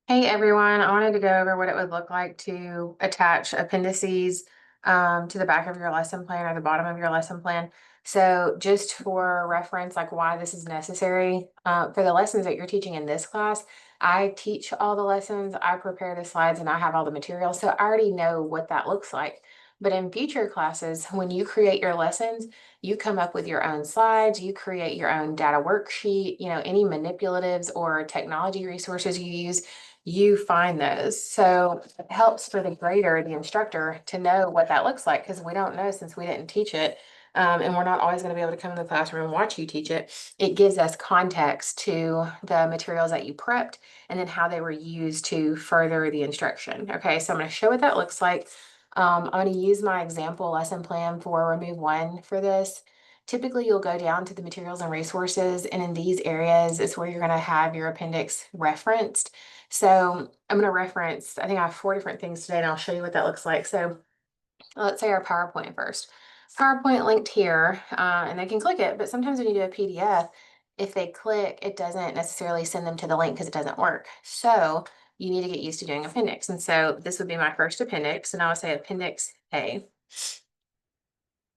Hey everyone, I wanted to go over what it would look like to attach appendices to the back of your lesson plan or the bottom of your lesson plan. So just for reference, like why this is necessary, for the lessons that you're teaching in this class, I teach all the lessons, I prepare the slides, and I have all the materials. So I already know what that looks like. But in future classes, when you create your lessons, you come up with your own slides, you create your own data worksheet, any manipulatives or technology resources you use, you find those. So it helps for the grader, the instructor, to know what that looks like because we don't know since we didn't teach it. And we're not always going to be able to come in the classroom and watch you teach it. It gives us context to the materials that you prepped and then how they were used to further the instruction. Okay, so I'm going to show what that looks like. I'm going to use my example lesson plan for Remove One for this. Typically, you'll go down to the materials and resources, and in these areas is where you're going to have your appendix referenced. So I'm going to reference, I think I have 4 different things today, and I'll show you what that looks like. So let's say our PowerPoint first. PowerPoint linked here, and they can click it, but sometimes when you do a PDF, if they click, it doesn't necessarily send them to the link because it doesn't work. So you need to get used to doing appendix. And so this would be my first appendix, and I would say Appendix A.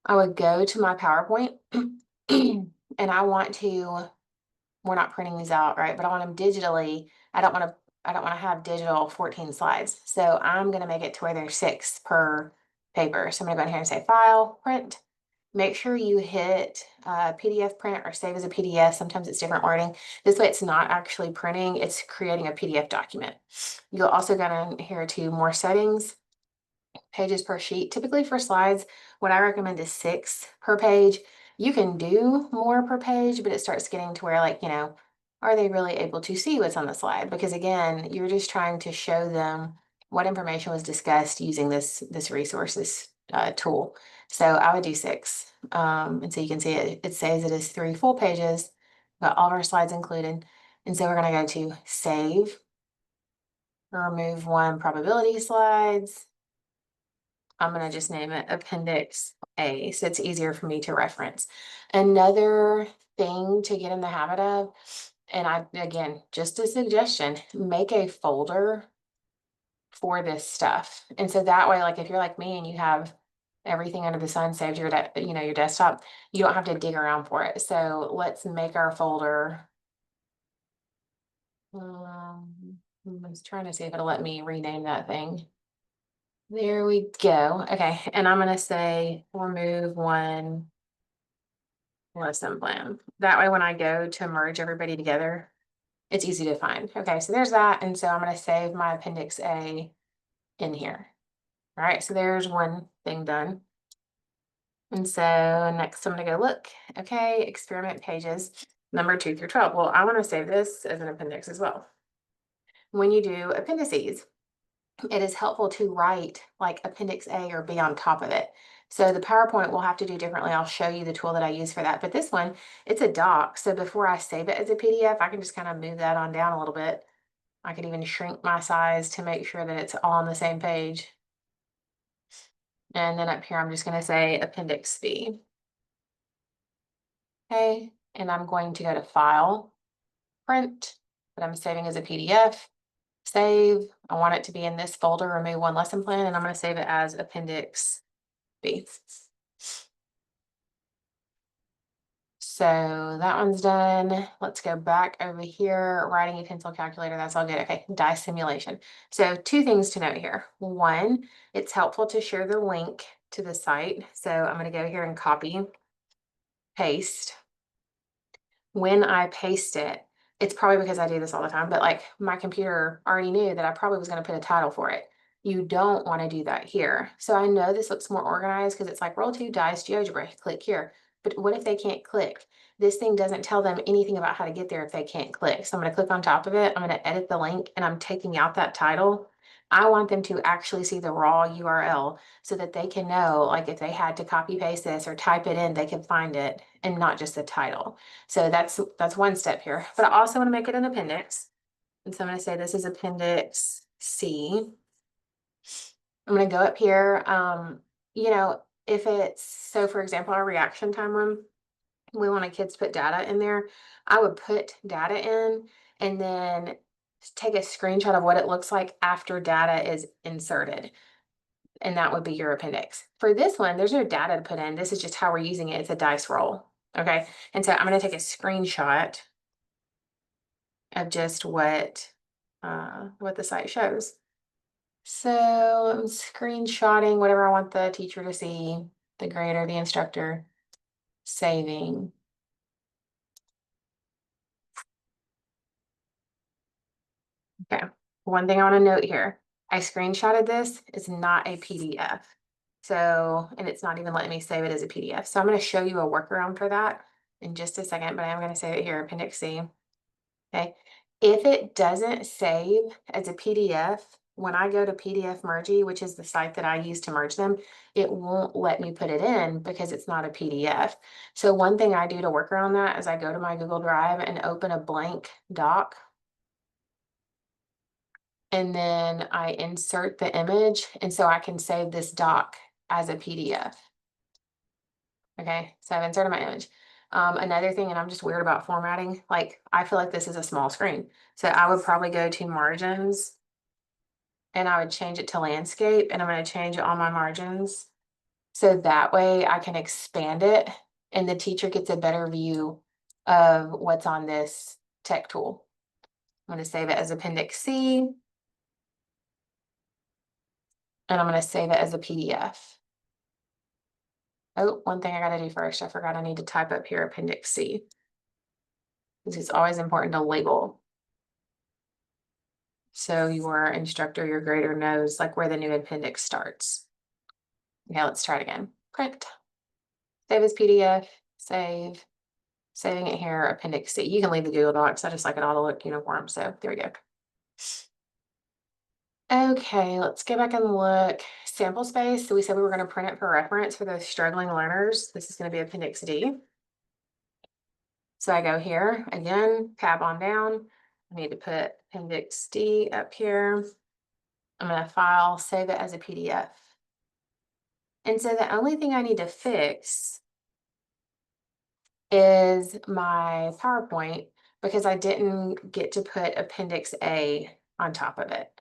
I would go to my PowerPoint and I want to, we're not printing these out, right? But I want them digitally. I don't want to have digital 14 slides. So I'm going to make it to where there's 6 per paper. So I'm going to go in here and say File, Print. Make sure you hit PDF print or save as a PDF. Sometimes it's different wording. This way it's not actually printing, it's creating a PDF document. You'll also go in here to more settings, pages per sheet. Typically for slides, what I recommend is 6 per page. You can do more per page, but it starts getting to where, like, are they really able to see what's on the slide? Because again, you're just trying to show them what information was discussed using this resources tool. So I would do 6. And so you can see it says it is 3 full pages, got all of our slides included. And so we're going to go to Save, Remove One probability slides. I'm going to just name it Appendix A, so it's easier for me to reference. Another thing to get in the habit of, and again, just a suggestion, make a folder for this stuff. And so that way, like if you're like me and you have everything under the sun saved to your desktop, you don't have to dig around for it. So let's make our folder. I was trying to see if it'll let me rename that thing. There we go. Okay, and I'm gonna say Remove One lesson plan. That way when I go to merge everybody together, it's easy to find. Okay, so there's that. And so I'm gonna save my Appendix A in here. All right, so there's one thing done. And so next I'm gonna go look. Okay, experiment pages, number 2 through 12. Well, I wanna save this as an appendix as well. When you do appendices, it is helpful to write like Appendix A or B on top of it. So the PowerPoint we'll have to do differently. I'll show you the tool that I use for that. But this one, it's a doc. So before I save it as a PDF, I can just kind of move that on down a little bit. I can even shrink my size to make sure that it's all on the same page. And then up here, I'm just going to say Appendix B. Okay, and I'm going to go to File, Print, but I'm saving as a PDF. Save. I want it to be in this folder, Remove One lesson plan, and I'm going to save it as Appendix B. So that one's done. Let's go back over here. Writing utensil calculator, that's all good. Okay, die simulation. So 2 things to note here. One, it's helpful to share the link to the site. So I'm going to go here and copy, paste. When I paste it, it's probably because I do this all the time, but like my computer already knew that I probably was going to put a title for it. You don't want to do that here. So I know this looks more organized because it's like roll 2 dice GeoGebra, click here. But what if they can't click? This thing doesn't tell them anything about how to get there if they can't click. So I'm going to click on top of it. I'm going to edit the link and I'm taking out that title. I want them to actually see the raw URL so that they can know, like if they had to copy paste this or type it in, they can find it and not just the title. So that's one step here. But I also want to make it an appendix. And so I'm going to say this is Appendix C. I'm going to go up here. If it's, so for example, our reaction time room, we want kids to put data in there. I would put data in and then take a screenshot of what it looks like after data is inserted. And that would be your appendix. For this one, there's no data to put in. This is just how we're using it. It's a dice roll. Okay. And so I'm going to take a screenshot of just what the site shows. So I'm screenshotting whatever I want the teacher to see, the grader, the instructor, saving. Okay. One thing I want to note here, I screenshotted this. It's not a PDF. So, and it's not even letting me save it as a PDF. So I'm going to show you a workaround for that in just a second, but I'm going to save it here, Appendix C. Okay. If it doesn't save as a PDF, when I go to PDF Mergy, which is the site that I use to merge them, it won't let me put it in because it's not a PDF. So one thing I do to work around that is I go to my Google Drive and open a blank doc. And then I insert the image, and so I can save this doc as a PDF. Okay, so I've inserted my image. Another thing, and I'm just weird about formatting, like I feel like this is a small screen. So I would probably go to margins and I would change it to landscape, and I'm going to change all my margins. So that way I can expand it and the teacher gets a better view of what's on this tech tool. I'm going to save it as Appendix C. And I'm going to save it as a PDF. Oh, one thing I got to do first. I forgot I need to type up here Appendix C. Because it's always important to label. So your instructor, your grader knows like where the new appendix starts. Okay, let's try it again. Print. Save as PDF. Save. Saving it here, Appendix C. You can leave the Google Docs. I just like it all to look uniform. So there we go. Okay, let's go back and look. Sample space. So we said we were going to print it for reference for those struggling learners. This is going to be Appendix D. So I go here again, tab on down. I need to put Appendix D up here. I'm going to file, save it as a PDF. And so the only thing I need to fix is my PowerPoint because I didn't get to put Appendix A on top of it.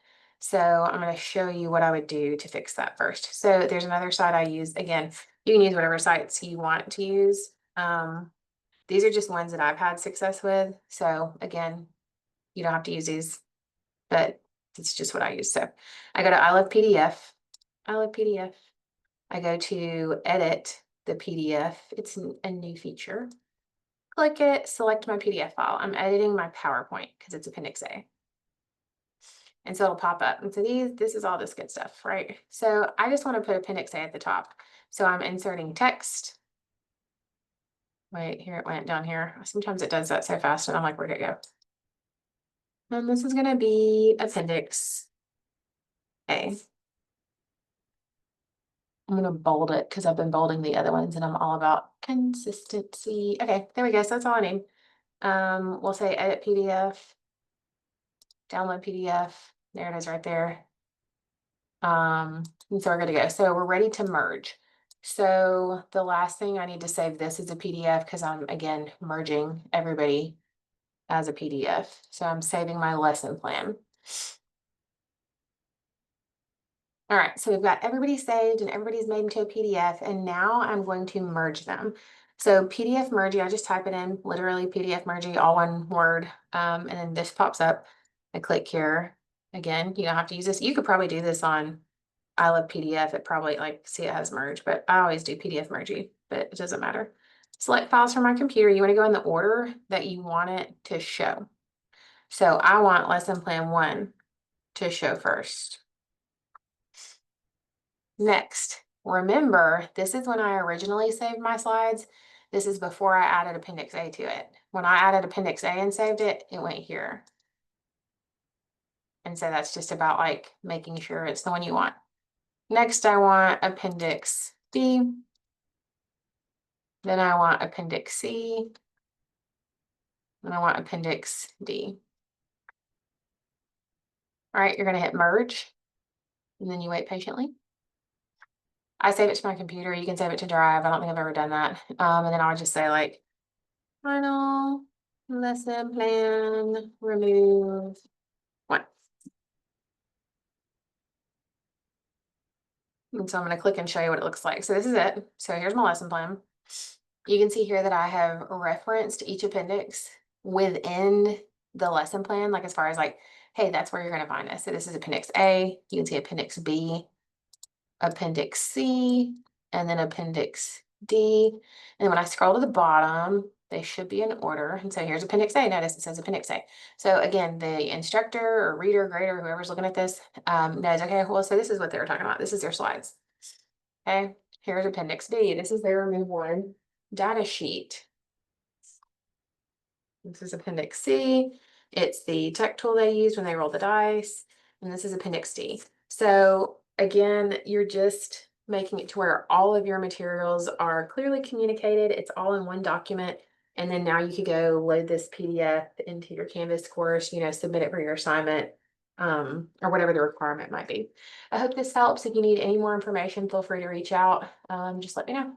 So I'm going to show you what I would do to fix that first. So there's another site I use. Again, you can use whatever sites you want to use. These are just ones that I've had success with. So again, you don't have to use these, but it's just what I use. So I go to I love PDF. I love PDF. I go to edit the PDF. It's a new feature. Click it, select my PDF file. I'm editing my PowerPoint because it's Appendix A. And so it'll pop up. And so this is all this good stuff, right? So I just want to put Appendix A at the top. So I'm inserting text. Wait, here it went down here. Sometimes it does that so fast and I'm like, where'd it go? And this is going to be Appendix A. I'm going to bold it because I've been bolding the other ones and I'm all about consistency. Okay, there we go. So that's all I need. We'll say edit PDF, download PDF. There it is right there. And so we're good to go. So we're ready to merge. So the last thing I need to save this as a PDF because I'm again merging everybody as a PDF. So I'm saving my lesson plan. All right, so we've got everybody saved and everybody's made into a PDF, and now I'm going to merge them. So PDF mergey, I just type it in, literally PDF mergey, all one word, and then this pops up. I click here. Again, you don't have to use this. You could probably do this on I love PDF. It probably like, see it has merge, but I always do PDF mergey, but it doesn't matter. Select files from my computer. You want to go in the order that you want it to show. So I want lesson plan 1 to show first. Next, remember, this is when I originally saved my slides. This is before I added Appendix A to it. When I added Appendix A and saved it, it went here. And so that's just about like making sure it's the one you want. Next, I want Appendix B. Then I want Appendix C. And I want Appendix D. All right, you're going to hit merge. And then you wait patiently. I save it to my computer. You can save it to Drive. I don't think I've ever done that. And then I would just say like, final lesson plan, remove one. And so I'm going to click and show you what it looks like. So this is it. So here's my lesson plan. You can see here that I have referenced each appendix within the lesson plan, like as far as like, hey, that's where you're going to find this. So this is Appendix A. You can see Appendix B, Appendix C, and then Appendix D. And when I scroll to the bottom, they should be in order. And so here's Appendix A. Notice it says Appendix A. So again, the instructor or reader, grader, whoever's looking at this, knows, okay, well, so this is what they were talking about. This is their slides. Okay, here's Appendix D. This is their Remove One data sheet. This is Appendix C. It's the tech tool they use when they roll the dice. And this is Appendix D. So again, you're just making it to where all of your materials are clearly communicated. It's all in one document. And then now you could go load this PDF into your Canvas course, you know, submit it for your assignment, or whatever the requirement might be. I hope this helps. If you need any more information, feel free to reach out. Just let me know.